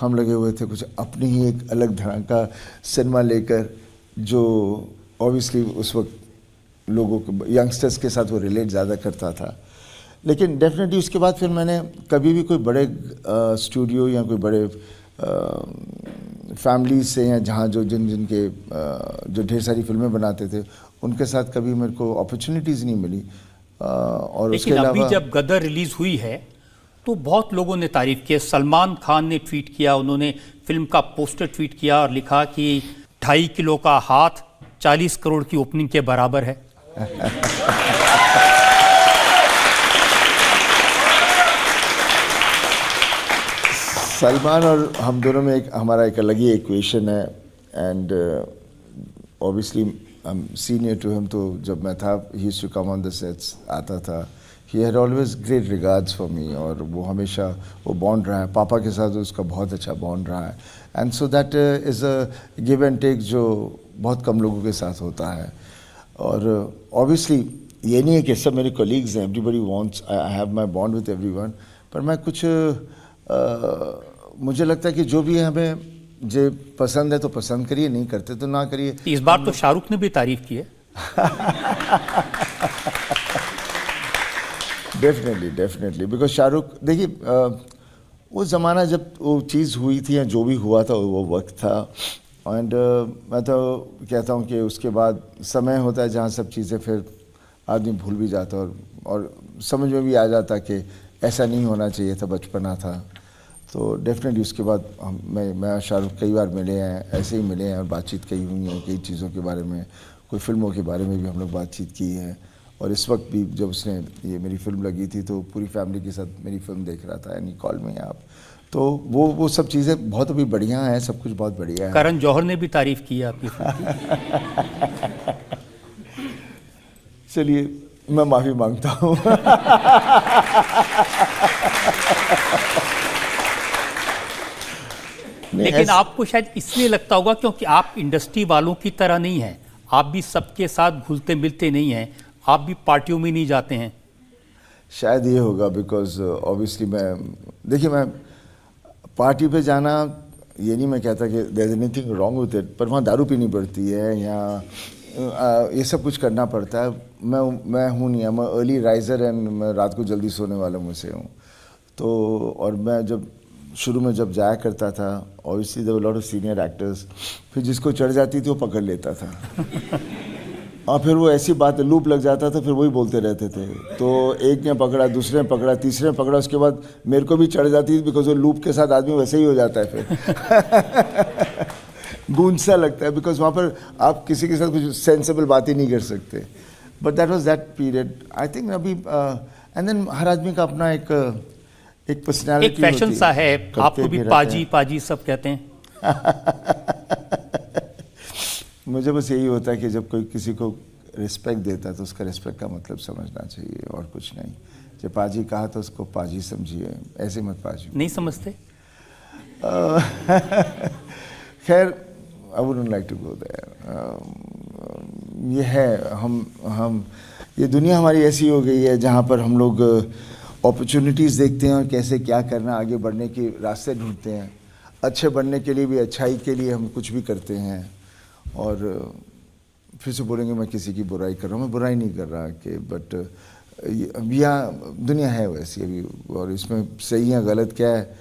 हम लगे हुए थे कुछ अपनी ही एक अलग तरह का सिनेमा लेकर, जो ऑब्वियसली उस वक्त लोगों को, यंगस्टर्स के साथ वो रिलेट ज़्यादा करता था। लेकिन डेफिनेटली उसके बाद फिर मैंने कभी भी कोई बड़े स्टूडियो या कोई बड़े फैमिली से, या जहाँ जो जिनके जो ढेर सारी फिल्में बनाते थे, उनके साथ कभी मेरे को अपॉर्चुनिटीज़ नहीं मिली। और उसके अलावा अभी जब गदर रिलीज हुई है तो बहुत लोगों ने तारीफ की। सलमान खान ने ट्वीट किया, उन्होंने फिल्म का पोस्टर ट्वीट किया और लिखा कि 2.5 किलो का हाथ 40 करोड़ की ओपनिंग के बराबर है। सलमान और हम दोनों में हमारा एक अलग ही इक्वेशन है, and obviously I am senior to him, तो जब मैं था he used to come on the sets, आता था। He had always great regards for me, और वो हमेशा वो बॉन्ड रहा है, पापा के साथ उसका बहुत अच्छा बॉन्ड रहा है, and so that is a give and take जो बहुत कम लोगों के साथ होता है। और ऑब्वियसली ये नहीं है कि सब मेरे कोलीग्स हैं, everybody wants, I have my bond with everyone, पर मैं कुछ मुझे लगता है कि जो भी हमें जो पसंद है तो पसंद करिए, नहीं करते तो ना करिए। इस बार तो शाहरुख ने भी तारीफ की है। डेफिनेटली बिकॉज शाहरुख, देखिए वो ज़माना जब वो चीज़ हुई थी या जो भी हुआ था वो वक्त था, एंड मैं तो कहता हूँ कि उसके बाद समय होता है जहाँ सब चीज़ें फिर आदमी भूल भी जाता है, और समझ में भी आ जाता कि ऐसा नहीं होना चाहिए था, बचपना था। तो डेफिनेटली उसके बाद मैं शाहरुख कई बार मिले हैं, ऐसे ही मिले हैं और बातचीत कई हुई है कई चीज़ों के बारे में, कोई फिल्मों के बारे में भी हम लोग बातचीत की है। और इस वक्त भी जब उसने ये मेरी फिल्म लगी थी तो पूरी फैमिली के साथ मेरी फिल्म देख रहा था, यानी कॉल में आप, तो वो सब चीज़ें बहुत अभी बढ़िया हैं, सब कुछ बहुत बढ़िया है। करण जौहर ने भी तारीफ की है आपकी फिल्म की। चलिए मैं माफ़ी मांगता हूँ। लेकिन आपको शायद इसलिए लगता होगा क्योंकि आप इंडस्ट्री वालों की तरह नहीं हैं, आप भी सबके साथ घुलते मिलते नहीं हैं, आप भी पार्टियों में नहीं जाते हैं। शायद ये होगा बिकॉज ऑब्वियसली मैं पार्टी पे जाना, ये नहीं मैं कहता कि there is anything wrong with it, पर वहाँ दारू पीनी पड़ती है या ये सब कुछ करना पड़ता है। मैं हूँ नहीं, मैं अर्ली राइजर एंड मैं रात को जल्दी सोने वाला मुझसे हूँ। तो और मैं जब शुरू में जब जाया करता था, obviously there were lot of senior actors, फिर जिसको चढ़ जाती थी वो पकड़ लेता था। और फिर वो ऐसी बात लूप लग जाता था, फिर वही बोलते रहते थे। तो एक ने पकड़ा, दूसरे ने पकड़ा, तीसरे ने पकड़ा, उसके बाद मेरे को भी चढ़ जाती थी, बिकॉज वो लूप के साथ आदमी वैसे ही हो जाता है फिर। गूंज सा लगता है, बिकॉज वहाँ पर आप किसी के साथ कुछ सेंसेबल बात ही नहीं कर सकते। But that was that period, I think. अभी एंड देन हर आदमी का अपना एक पर्सनैलिटी, एक फैशन सा है, आपको भी पाजी पाजी सब कहते हैं। मुझे बस यही होता है कि जब कोई किसी को रिस्पेक्ट देता है तो उसका रिस्पेक्ट का मतलब समझना चाहिए, और कुछ नहीं। जब पाजी कहा तो उसको पाजी समझिए, ऐसे मत पाजी। नहीं समझते? खैर, I wouldn't like to go there. ये है, हम ये दुनिया हमारी ऐसी हो गई है जहाँ पर हम लोग अपॉर्चुनिटीज़ देखते हैं और कैसे क्या करना, आगे बढ़ने के रास्ते ढूंढते हैं। अच्छे बनने के लिए भी, अच्छाई के लिए हम कुछ भी करते हैं। और फिर से बोलेंगे मैं किसी की बुराई कर रहा हूँ, मैं बुराई नहीं कर रहा कि, बट यहाँ दुनिया है वैसी अभी, और इसमें सही या गलत क्या है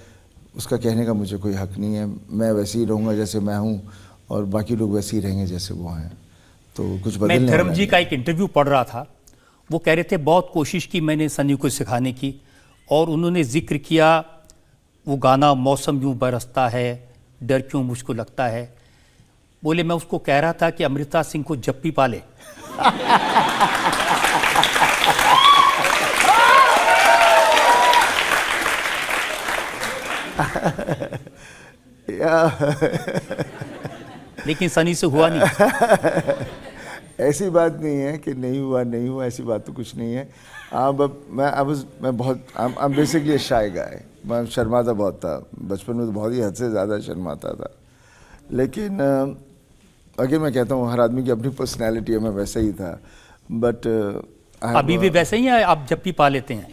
उसका कहने का मुझे कोई हक नहीं है। मैं वैसे ही रहूँगा जैसे मैं हूँ, और बाकी लोग वैसे ही रहेंगे जैसे वो हैं, तो कुछ बदलने वाला मैं धर्म जी का एक इंटरव्यू पढ़ रहा था, वो कह रहे थे बहुत कोशिश की मैंने सनी को सिखाने की, और उन्होंने जिक्र किया वो गाना मौसम यूं बरसता है डर क्यों मुझको लगता है। बोले मैं उसको कह रहा था कि अमृता सिंह को जप्पी पाले। लेकिन सनी से हुआ नहीं। ऐसी बात नहीं है कि नहीं हुआ, ऐसी बात तो कुछ नहीं है। मैं बेसिकली शाय गाय, मैं शर्माता बहुत था बचपन में, तो बहुत ही हद से ज़्यादा शर्माता था। लेकिन अगर मैं कहता हूँ हर आदमी की अपनी पर्सनैलिटी है, मैं वैसा ही था। बट अभी भी वैसे ही है, आप जब भी पा लेते हैं?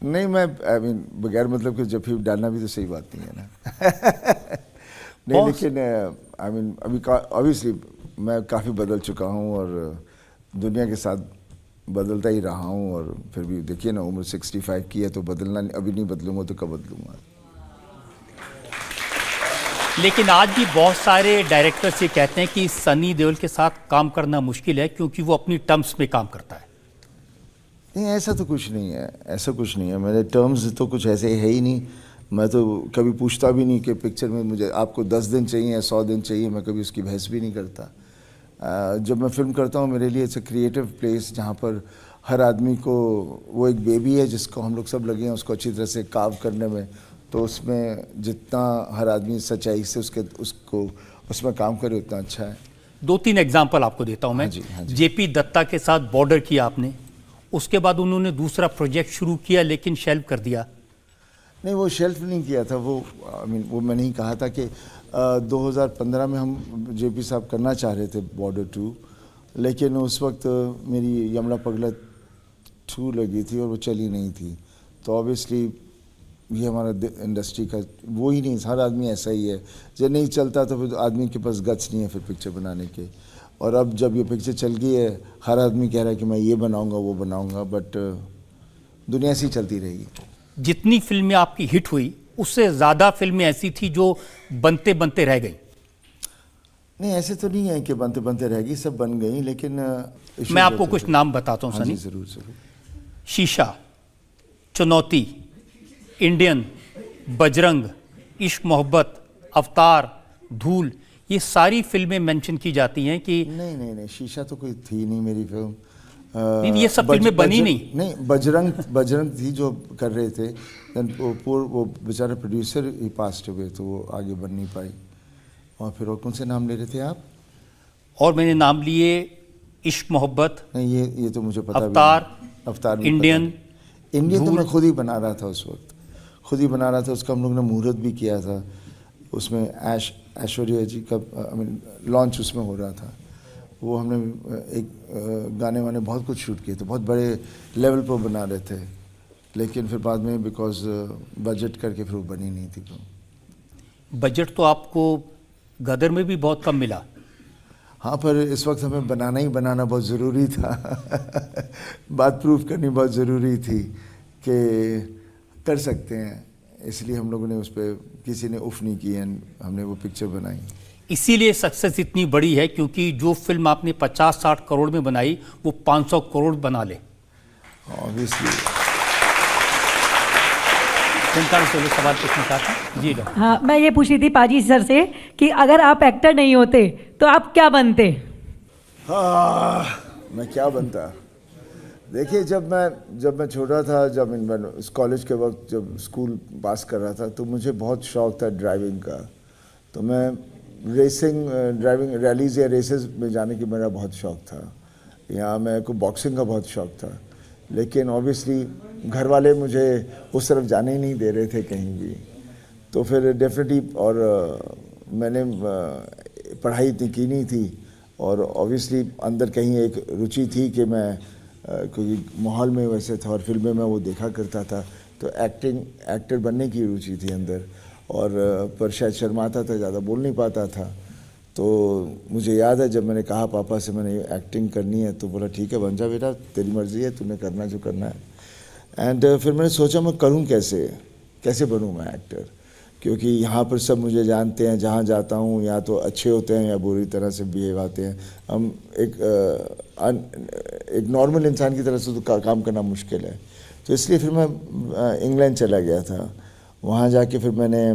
नहीं, मैं आई मीन बगैर मतलब के जब भी डालना भी तो सही बात नहीं है ना। नहीं, लेकिन आई मीन अभी ऑब्वियसली मैं काफ़ी बदल चुका हूँ और दुनिया के साथ बदलता ही रहा हूँ, और फिर भी देखिए ना, उम्र 65 की है तो बदलना अभी नहीं बदलूंगा तो कब बदलूंगा। लेकिन आज भी बहुत सारे डायरेक्टर्स ये कहते हैं कि सनी देओल के साथ काम करना मुश्किल है क्योंकि वो अपनी टर्म्स में काम करता है। नहीं, ऐसा तो कुछ नहीं है, ऐसा कुछ नहीं है। मेरे टर्म्स तो कुछ ऐसे है ही नहीं। मैं तो कभी पूछता भी नहीं कि पिक्चर में मुझे आपको 10 दिन चाहिए या 100 दिन चाहिए, मैं कभी उसकी बहस भी नहीं करता। जब मैं फिल्म करता हूँ, मेरे लिए इट्स अ क्रिएटिव प्लेस जहाँ पर हर आदमी को, वो एक बेबी है जिसको हम लोग सब लगे हैं उसको अच्छी तरह से काव करने में, तो उसमें जितना हर आदमी सच्चाई से उसको उसमें काम करे उतना अच्छा है। 2-3 एग्जाम्पल आपको देता हूँ मैं। हाँ जी, हाँ जी। जेपी दत्ता के साथ बॉर्डर किया आपने, उसके बाद उन्होंने दूसरा प्रोजेक्ट शुरू किया लेकिन शेल्फ कर दिया। नहीं, वो शेल्फ नहीं किया था, वो आई मीन वो मैंने ही कहा था कि 2015 में हम जेपी साहब करना चाह रहे थे बॉर्डर 2, लेकिन उस वक्त मेरी यमला पगला 2 लगी थी और वो चली नहीं थी। तो ऑब्वियसली ये हमारा इंडस्ट्री का वो ही नहीं, हर आदमी ऐसा ही है, जब नहीं चलता तो फिर आदमी के पास गट्स नहीं है फिर पिक्चर बनाने के। और अब जब ये पिक्चर चल गई है, हर आदमी कह रहा है कि मैं ये बनाऊंगा वो बनाऊंगा, बट दुनिया ऐसी चलती रहेगी। जितनी फिल्में आपकी हिट हुई उससे ज़्यादा फिल्में ऐसी थी जो बनते बनते रह गई। नहीं, ऐसे तो नहीं है कि बनते बनते रह गई, सब बन गई, लेकिन मैं आपको कुछ नाम बताता हूँ सनी। ज़रूर ज़रूर। शीशा, चुनौती, इंडियन, बजरंग, इश्क मोहब्बत, अवतार, धूल, ये सारी फिल्में मेंशन की जाती हैं कि नहीं नहीं नहीं, शीशा तो कोई थी नहीं मेरी फिल्म। ये सब फिल्में बनी नहीं। नहीं, बजरंग थी जो कर रहे थे, वो बेचारा प्रोड्यूसर ही पास्ट हुए तो वो आगे बन नहीं पाई। और फिर और कौन से नाम ले रहे थे आप? और मैंने नाम लिए इश्क मोहब्बत, नहीं, ये तो मुझे पता अवतार, भी नहीं। अवतार, इंडियन तो मैं खुद ही बना रहा था उस वक्त, खुद ही बना रहा था। उसका हम लोग ने मुहूर्त भी किया था, उसमें ऐश्वर्या जी का लॉन्च उसमें हो रहा था। वो हमने एक गाने वाने बहुत कुछ शूट किए थे, बहुत बड़े लेवल पर बना रहे थे, लेकिन फिर बाद में बिकॉज बजट करके फिर वो बनी नहीं थी फिल्म। बजट तो आपको गदर में भी बहुत कम मिला। हाँ, पर इस वक्त हमें बनाना बहुत ज़रूरी था। बात प्रूफ करनी बहुत ज़रूरी थी कि कर सकते हैं, इसलिए हम लोगों ने उस पर किसी ने उफ नहीं की, हमने वो पिक्चर बनाई। इसीलिए सक्सेस इतनी बड़ी है क्योंकि जो फिल्म आपने 50-60 करोड़ में बनाई वो 500 करोड़ बना ले। ऑब्वियसली। सवाल पूछना चाहता जी। हाँ, मैं ये पूछ रही थी पाजी सर से कि अगर आप एक्टर नहीं होते तो आप क्या बनते? मैं क्या बनता? देखिए, जब मैं छोटा था, जब मैं कॉलेज के वक्त जब स्कूल पास कर रहा था, तो मुझे बहुत शौक था ड्राइविंग का। तो मैं ड्राइविंग रैलीज या रेसेस में जाने की मेरा बहुत शौक था। यहाँ मेरे को बॉक्सिंग का बहुत शौक था, लेकिन ऑब्वियसली घर वाले मुझे उस तरफ जाने ही नहीं दे रहे थे कहीं भी। तो फिर डेफिनेटली, और मैंने पढ़ाई इतनी की नहीं थी, और ऑब्वियसली अंदर कहीं एक रुचि थी कि मैं क्योंकि माहौल में वैसे था और फिल्में में वो देखा करता था, तो एक्टर बनने की रुचि थी अंदर। और पर शायद शर्माता था, ज़्यादा बोल नहीं पाता था। तो मुझे याद है जब मैंने कहा पापा से मैंने एक्टिंग करनी है, तो बोला ठीक है बन जा बेटा, तेरी मर्ज़ी है, तूने करना जो करना है। एंड फिर मैंने सोचा मैं करूं कैसे बनूं मैं एक्टर, क्योंकि यहाँ पर सब मुझे जानते हैं, जहाँ जाता हूँ या तो अच्छे होते हैं या बुरी तरह से बिहेव आते हैं। हम एक नॉर्मल इंसान की तरह से तो काम करना मुश्किल है। तो इसलिए फिर मैं इंग्लैंड चला गया था। वहाँ जाके फिर मैंने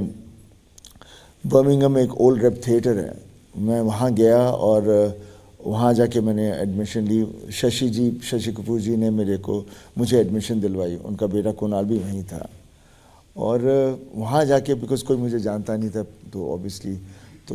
बर्मिंघम में एक ओल्ड रेप थिएटर है, मैं वहाँ गया और वहाँ जाके मैंने एडमिशन ली। शशि कपूर जी ने मुझे एडमिशन दिलवाई, उनका बेटा कुणाल भी वहीं था। और वहाँ जाके बिकॉज कोई मुझे जानता नहीं था, तो ऑब्वियसली